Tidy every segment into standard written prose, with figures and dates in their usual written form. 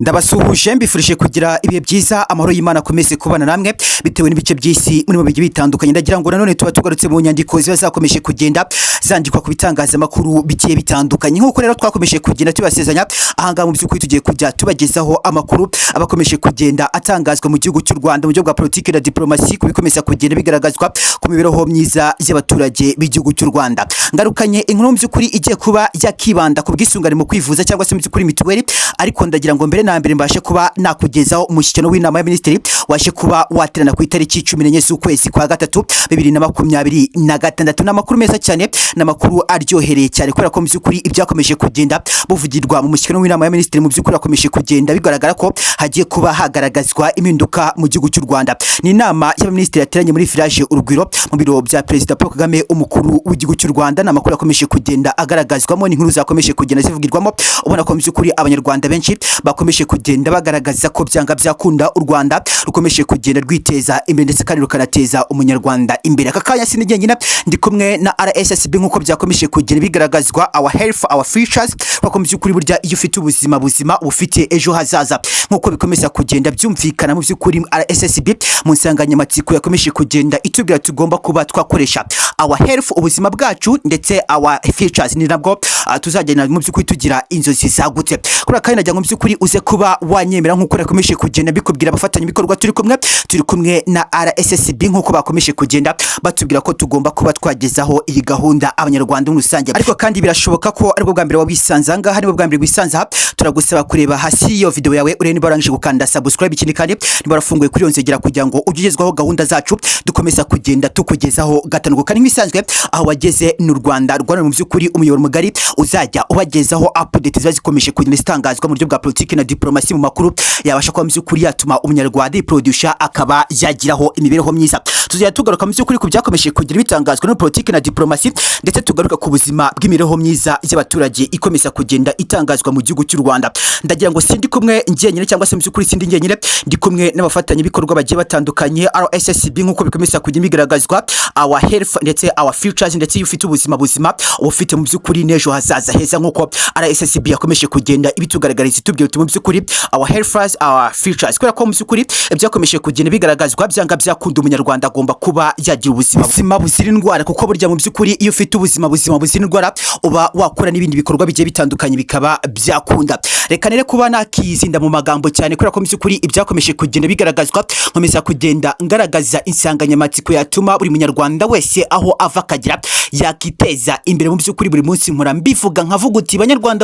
Ndabasuhuje mbifurije kugira ibihe byiza amahoro y'Imana akomeze kubana namwe bitewe n'ibice by'isi muri mu bigiye bitandukanye. Ndagira ngo nanone tuba tugarutse mu nyandiko ziba zakomeje kugenda zandikwa ku bitangazamakuru bigiye bitandukanye. Nkuko rero twakomeje kugenda tubasezanya ahanga mu by'ukuri tugiye kujya tubagezaho amakuru abakomeje kugenda atangazwa mu gihugu cy'u Rwanda mu buryo bwa politiki na diplomasi kubikomeza kugenda bigaragazwa ku mibereho myiza y'abaturage b'igihugu cy'u Rwanda. Ngarukanye inkuru mu by'ukuri igiye kuba yakibanda ku bwisungane mu kwivuza cyangwa se mu by'ukuri mituweli, ariko ndagira ngo mbere na mbere mbashe kuba nakugezaho umushyikirano w'inama y'Abaminisitiri waje kuba waterana ku itariki 14 z'ukwezi kwa gatatu 2026. N'amakuru meza cyane, n'amakuru aryohereye cyane kubera ko mu by'ukuri ibyakomeje kugenda buvugirwa mu mushyikirano w'inama y'Abaminisitiri mu by'ukuri akomeje kugenda bigaragara ko hagiye kuba hagaragazwa impinduka mu gihugu cy'u Rwanda. Ni inama y'Abaminisitiri yateranye muri village Urugwiro mu biro bya Perezida Paul Kagame umukuru w'igihugu cy'u Rwanda. N'amakuru akomeje kugenda agaragazwamo n'inkuru zakomeje kugenda zivugirwamo, ubona ko mu by'ukuri abanyarwanda benshi bakomeje kugenda bagaragaza ko byanga byakunda u Rwanda rukomeje kugenda rwiteza imbere ndetse kandi rukanateza umunyarwanda imbere. Aka kanya sinige nyine ndi kumwe na RSSB nkuko byakomeje kugenda bigaragazwa our health our futures, kuko mu by'ukuri burya iyo ufite ubuzima buzima ufite ejo hazaza nkuko bikomeza kugenda byumvikana mu by'ukuri RSSB mu nsanganyamatsiko yakomeje kugenda itubwira tugomba kuba twakoresha our health ubuzima bwacu ndetse our futures ni nabwo tuzagenda mu by'ukuri tugira inzozi zagutse. Kuri kandi najya mu by'ukuri uze kuba wanyemera nkuko rakomeje kugenda bikubwira abafatanya bikorwa turi kumwe na RSSB nkuko bakomeje kugenda batubwira ko tugomba kuba twagezaho iyi gahunda abanyarwanda muri rusange. Ariko kandi birashoboka ko aribwo bwa mbere wabisanza ngaha, aribwo bwa mbere wisanza, turagusaba kureba hasi iyo video yawe urene barangije gukanda subscribe, ikindi kandi nibarafunguye kuri yonzegera kugira ngo ugezweho gahunda zacu dukomeza kugenda tukugezaho gatanu kandi nk'ibisanzwe aho wageze n'u Rwanda rwano mu by'ukuri umuyoboro mugari uzajya ubagezaho update zikomeje kugenda zitangazwa mu buryo bwa politiki na diplomasi mu makuru yabasha kwa mu by'ukuri yatuma umunyarwanda iproducer akaba yagiraho imibereho myiza. Tuzajya tugaruka mu by'ukuri ku byakomeje kugira bitangazwa no politiki na diplomasi, ndetse tugaruka ku buzima bw'imibereho myiza y'abaturage ikomeza kugenda itangazwa mu gihugu cy'u Rwanda. Ndagira ngo sindi kumwe ngenyine cyangwa se mu by'ukuri sindi ngenyine, ndi kumwe n'abafatanya bikorwa bagiye batandukanye RSSB nkuko bikomeza kugenda bigaragazwa our health ndetse our futures, ndetse iyo ufite ubuzima buzima ufite mu by'ukuri n'ejo hazaza heza nkuko RSSB yakomeje kugenda ibitugaragariza itubwira mu by'ukuri our health our futures, kubera ko mu by'ukuri byakomeje kugenda bigaragazwa byanga byakunda umunyarwanda agomba kuba yagira ubuzima buzira indwara, kuko burya mu by'ukuri iyo ufite ubuzima buzira indwara uba wakora n'ibindi bikorwa bigiye bitandukanye bikaba byakunda. Reka nere kuba nakizinda mu magambo cyane kubera ko mu by'ukuri ibyakomeje kugenda bigaragazwa nkomeza kugenda ngaragaza insanganyamatsiko yatuma buri munyarwanda wese aho ava kagira yakiteza imbere mu by'ukuri buri munsi nkora mbivuga nkavuga uti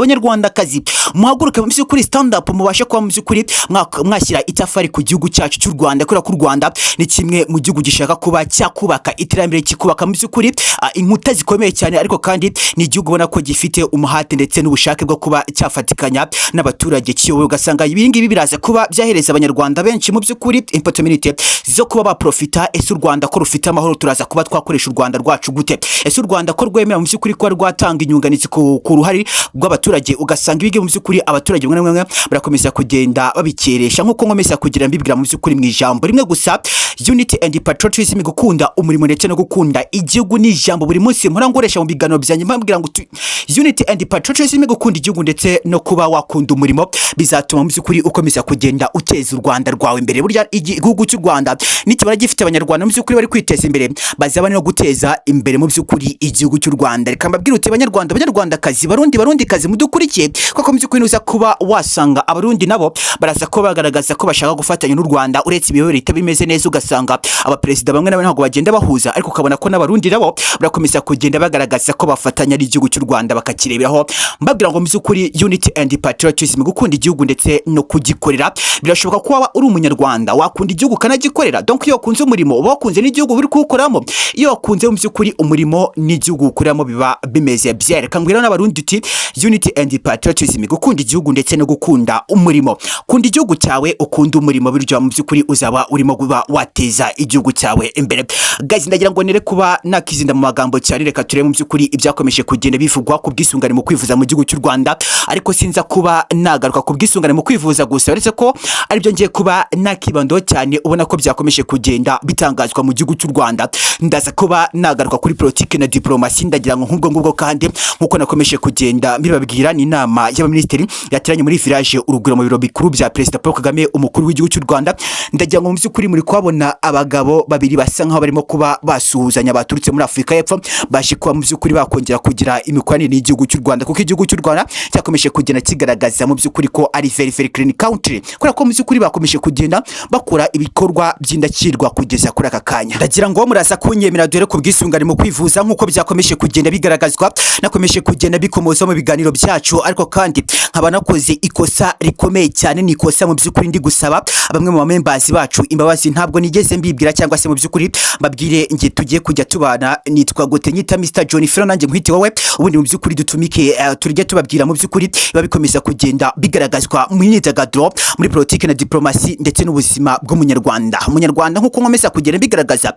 banyarwandakazi muhaguruke mu by'ukuri stand up mubashe kuba mu by'ukuri mwashyira itafari ku gihugu cyacu cy'u Rwanda, kubera ko u Rwanda ni kimwe mu gihugu gishaka kuba cyakubaka iterambere kikubaka mu by'ukuri inkuta zikomeye cyane, ariko kandi ni igihugu ubona ko gifite umuhate ndetse n'ubushake bwo kuba cyafatikanya n'abaturage kiyoboye. Ugasanga ibi ngibi biraza kuba byahereza abanyarwanda benshi mu by'ukuri opportunity zo kuba baprofita. Ese u Rwanda ko rufite amahoro turaza kuba twakoresha u Rwanda rwacu gute? Ese u Rwanda ko rwemera mu by'ukuri ko rwatanga inyunganizi ku ruhari rw'abaturage? Ugasanga ibigi mu by'ukuri abaturage bamwe barakomeza kugenda babikeresha nkuko nkomeza kugira mbibwira mu by'ukuri mu ijambo rimwe gusa, unity and patriotism, gukunda umurimo ndetse no gukunda igihugu ni ijambo buri munsi mpora ngoresha mu biganiro byanjye mbabwira ngo unity and patriotism, gukunda igihugu ndetse no kuba wakunda umurimo bizatuma mu by'ukuri ukomeza kugenda uteza u Rwanda rwawe imbere. Burya igihugu cy'u Rwanda nikibara gifite abanyarwanda mu by'ukuri bari kwiteza imbere bazaba no guteza imbere mu by'ukuri igihugu cy'u Rwanda. Reka mbabwira uti banyarwandakazi barundikazi mudukurikiye, kuko mu by'ukuri uza kuba wasanga abarundi nabo baraza ko bagaragaza ko bashaka gufatanya n'u Rwanda uretse ibiyoborere itabimeze neza. Ugasanga abaperezida bamwe nabo ntabwo bagenda bahuza, ariko ukabona ko n'abarundi nabo barakomeza kugenda bagaragaza ko bafatanya n'igihugu cy'u Rwanda bakakireberaho. Mbabwira ngo mu by'ukuri unity and patriotism, gukunda igihugu ndetse no kugikorera. Birashoboka ko waba uri umunyarwanda wakunda igihugu kanagikorera, donc iyo wakunze umurimo uba wakunze n'igihugu buri kuwukoramo. Iyo wakunze mu by'ukuri umurimo n'igihugu ukoramo biba bimeze byereka ngwira n'abarundi uti unity and patriotism, gukunda igihugu ndetse no gukunda umurimo. Kunda igihugu cyawe ukunda umurimo, biryo mu by'ukuri uzaba urimo kuba wateza igihugu cyawe cyawe imbere. Guys, ndagira ngo nere kuba nakizinda mu magambo cyane, reka turebe mu by'ukuri ibyakomeje kugenda bivugwa ku bwisungane mu kwivuza mu gihugu cy'u Rwanda, ariko sinza kuba nagaruka ku bwisungane mu kwivuza gusa, uretse ko ari byo ngiye kuba nakibandaho cyane, ubona ko byakomeje kugenda bitangazwa mu gihugu cy'u Rwanda. Ndaza kuba nagaruka kuri politike na diplomasi, ndagira ngo nk'ubwo ngubwo kandi nkuko nakomeje kugenda mbibabwira, ni inama y'abaminisitiri yateranye muri village urugwiro mu biro bikuru bya Perezida Paul Kagame umukuru w'igihugu cy'u Rwanda. Ndagira ngo mu by'ukuri muri kwabona abagabo babiri basa nkaho barimo kuba basuhuzanya baturutse muri Afurika y'Epfo, baje kuba mu by'ukuri bakongera kugira imikoranire n'igihugu cy'u Rwanda, kuko igihugu cy'u Rwanda cyakomeje kugenda kigaragaza mu by'ukuri ko ari very clean country, kubera ko mu by'ukuri bakomeje kugenda bakora ibikorwa by'indakirwa kugeza kuri aka kanya. Ndagira ngo muraza kunyemera dore ku bwisungane mu kwivuza nk'uko byakomeje kugenda bigaragazwa, nakomeje kugenda bikomoza mu biganiro byacu, ariko kandi nkaba nakoze ikosa rikomeye cyane. Ni ikosa mu by'ukuri ndi gusaba bamwe mu members bacu imbabazi, ntabwo nigeze mbibwira cyangwa se mu by'ukuri mbabwire nge tugiye kujya tubana. Nitwa Gote nyita Mr John Fero, nanjye nkwite wowe, ubundi mu by'ukuri dutumike turye tubabwira mu by'ukuri biba bikomeza kugenda bigaragazwa mu myidagaduro, muri politike na diplomasi ndetse n'ubuzima bw'umunyarwanda. Umunyarwanda nk'uko nkomeza kugenda bigaragaza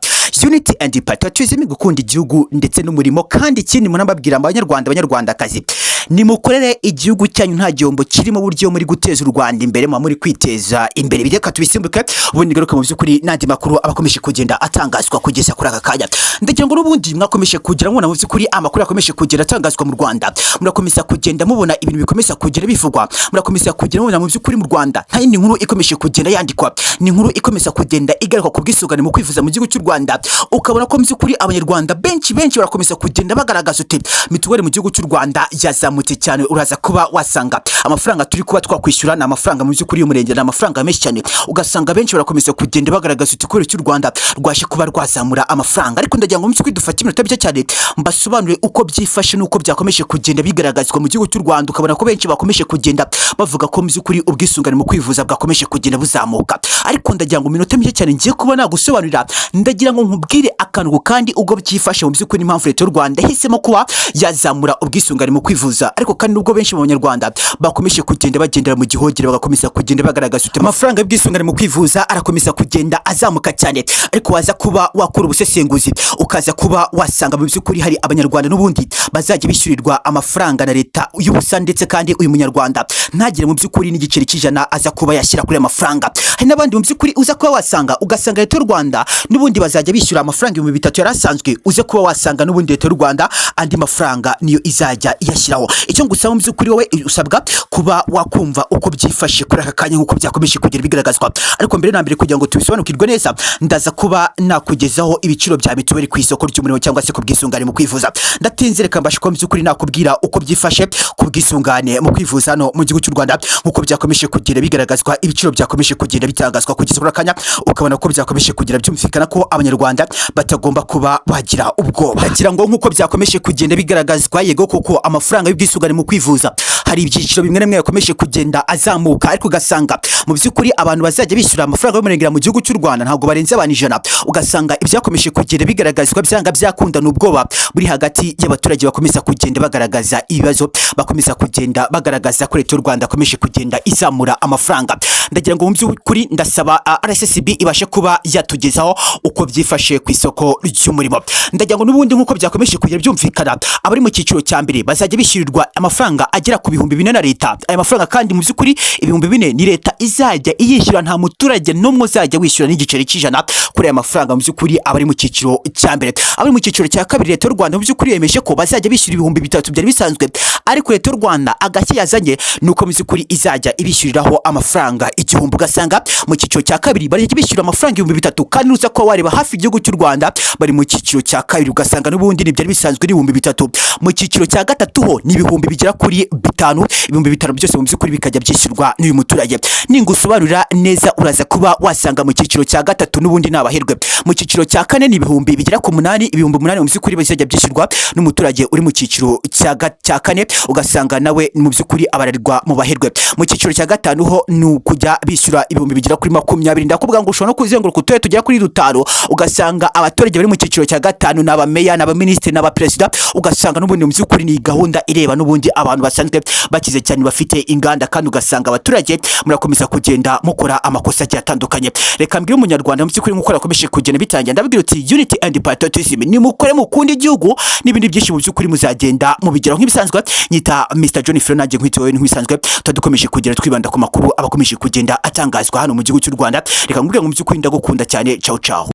unity and patriotism, gukunda igihugu ndetse n'umurimo. Kandi ikindi munababwira abanyarwandakazi, nimukorere igihugu cyanyu nta gihombo kirimo, buryo muri guteza u Rwanda imbere, muri kwiteza imbere. Bireka tubisimbuke ubundi garuka mu by'ukuri n'andi makuru abakomeje kugenda atangazwa kugeza kuri aka kanya. Ndagira ngo n'ubundi mwakomeje kugira ngo mu by'ukuri amakuru akomeje kugenda atangazwa mu Rwanda, murakomeza kugenda mubona ibintu bikomeza kugenda bivugwa, murakomeza kugenda mubona mu by'ukuri mu Rwanda nta yindi nkuru ikomeje kugenda yandikwa, ni inkuru ikomeza kugenda igaruka ku bwisungane mu kwivuza mu gihugu cy'u Rwanda. Ukabona ko mu by'ukuri abanyarwanda benshi barakomeza kugenda bagaragaza uti mituweli mu gihugu cy'u Rwanda yazamutse cyane. Uraza kuba wasanga amafaranga turi kuba twakwishyura ni amafaranga mu by'ukuri y'umurenge, ni amafaranga menshi cyane. Ugasanga benshi barakomeza kugenda bagaragaza uti kubera cy'u Rwanda rwaje kuba rwazamura amafaranga. Ariko ndagira ngo mu by'ukuri dufate iminota bike cyane mbasobanurire uko byifashe n'uko byakomeje kugenda bigaragazwa mu gihugu cy'u Rwanda. Ukabona ko benshi bakomeje kugenda bavuga ko mu by'ukuri ubwisungane mu kwivuza bwakomeje kugenda buzamuka. Ariko ndagira ngo mu minota mike cyane ngiye kuba nagusobanurira, ndagira ngo nkubwire akantu kandi ubwo byifashe mu by'ukuri n'impamvu leta y'u Rwanda yahisemo kuba yazamura ubwisungane mu kwivuza. Ariko kandi nubwo benshi mu banyarwanda bakomeje kugenda bagendera mu gihogere, bagakomeza kugenda bagaragaza uti amafaranga y'ubwisungane mu kwivuza arakomeza kugenda azamuka cyane. Ariko waza kuba wakora ubusesenguzi ukaza kuba wasanga mu by'ukuri hari abanyarwanda n'ubundi bazajya bishyurirwa amafaranga na leta y'ubusa, ndetse kandi uyu munyarwanda ntagire mu by'ukuri n'igiceri cy'ijana aza kuba yashyira kuri amafaranga. Hari n'abandi mu by'ukuri uza kuba wasanga ugasanga leta y'u Rwanda n'ubundi bazajya bishyura amafaranga 3,000 yarasanzwe, uze kuba wasanga n'ubundi leta y'u Rwanda andi mafaranga niyo izajya iyashyiraho. Icyo ngusaba mu by'ukuri wowe usabwa kuba wakumva uko byifashe kuri aka kanya nk'uko byakomeje kugera bigaragazwa. Ariko mbere na mbere kugira ngo tubisobanukirwe neza, ndaza kuba nakugezaho ibiciro bya mituweli ku isoko ry'umurimo cyangwa se ku bwisungane mu kwivuza. Ndatinze reka mbashe ko mu by'ukuri nakubwira uko byifashe ku bwisungane mu kwivuza no mu gihugu cy'u Rwanda nk'uko byakomeje kugera bigaragazwa. Ibiciro byakomeje kugenda bitangazwa kugeza kuri akanya, ukabona ko byakomeje kugera byumvikana ko abanyarwanda batagomba kuba bagira ubwoba. Ndagira ngo nk'uko byakomeje kugenda bigaragazwa, yego koko amafaranga y'ubwisungane mu kwivuza hari ibyiciro bimwe na bimwe yakomeje kugenda azamuka, ariko ugasanga mu by'ukuri abantu bazajya bishyura amafaranga y'umurengera mu gihugu cy'u Rwanda ntabwo barenze abantu 100. Ugasanga ibyakomeje kugenda bigaragazwa byanga byakunda n'ubwoba buri hagati y'abaturage bakomeza kugenda bagaragaza ibibazo, bakomeza kugenda bagaragaza ko leta y'u Rwanda akomeje kugenda izamura amafaranga. Ndagira ngo mu by'ukuri ndasaba RSSB ibashe kuba yatugezaho uko byifashe ku isoko ry'umurimo. Ndagira ngo n'ubundi nk'uko byakomeje kugera byumvikana, abari mu cyiciro cya mbere bazajya bishyurirwa amafaranga agera ku 4,000 na leta. Aya mafaranga kandi mu by'ukuri 4,000 ni leta izajya iyishyura, nta muturage n'umwe uzajya wishyura n'igiceri cy'ijana kuri aya mafaranga mu by'ukuri abari mu cyiciro cya mbere. Abari mu cyiciro cya kabiri leta y'u Rwanda mu by'ukuri yemeje ko bazajya bishyura 3,000 byari bisanzwe, ariko leta y'u Rwanda agashya yazanye nuko mu by'ukuri izajya ibishyuriraho amafaranga 1,000. Ugasanga mu cyiciro cya kabiri bari bishyura amafaranga 3,000, kandi nuza ko wareba hafi igihugu cy'u Rwanda bari mu cyiciro cya kabiri ugasanga n'ubundi ni byari bisanzwe ni 3,000. Mu cyiciro cya gatatu ho ni 5,000 bigera kuri 5,000, 5,000 byose mu by'ukuri bikajya byishyurwa n'uyu muturage. Ningusobanurira neza uraza kuba wasanga mu cyiciro cya gatatu n'ubundi n'abahirwe. Mu cyiciro cya kane ni 1,000 bigera ku 8, 8,000 mu by'ukuri bizajya byishyurwa n'umuturage uri mu cyiciro cya kane, ugasanga nawe mu by'ukuri abarirwa mu bahirwe. Mu cyiciro cya gatanu ho ni kujya kugenda bishyura ibihumbi bigera kuri 20. Ndakubwira ngo ushobora no kuzenguruka uturere tujya kuri 5 ugasanga abaturage bari mu cyiciro cya 5 n'aba meya n'aba ministre n'aba president, ugasanga n'ubundi mu by'ukuri ni gahunda ireba n'ubundi abantu basanzwe bakize cyane bafite inganda, kandi ugasanga abaturage murakomeza kugenda mukora amakosa agiye atandukanye. Reka mbwira umunyarwanda mu by'ukuri nk'uko rakomeje kugenda bitangira, ndabwira uti unity and patriotism ni mukore mu kundi igihugu, n'ibindi byinshi mu by'ukuri muzagenda mubigeraho nk'ibisanzwe. Nyita Mr John Flo, nanjye nk'itowe nk'ibisanzwe tudukomeje kugenda twibanda ku makuru abakomeje kugenda atangazwa hano mu gihugu cy'u Rwanda. Reka nkubwire ngo mu by'ukuri ndagukunda cyane. Ciao ciao.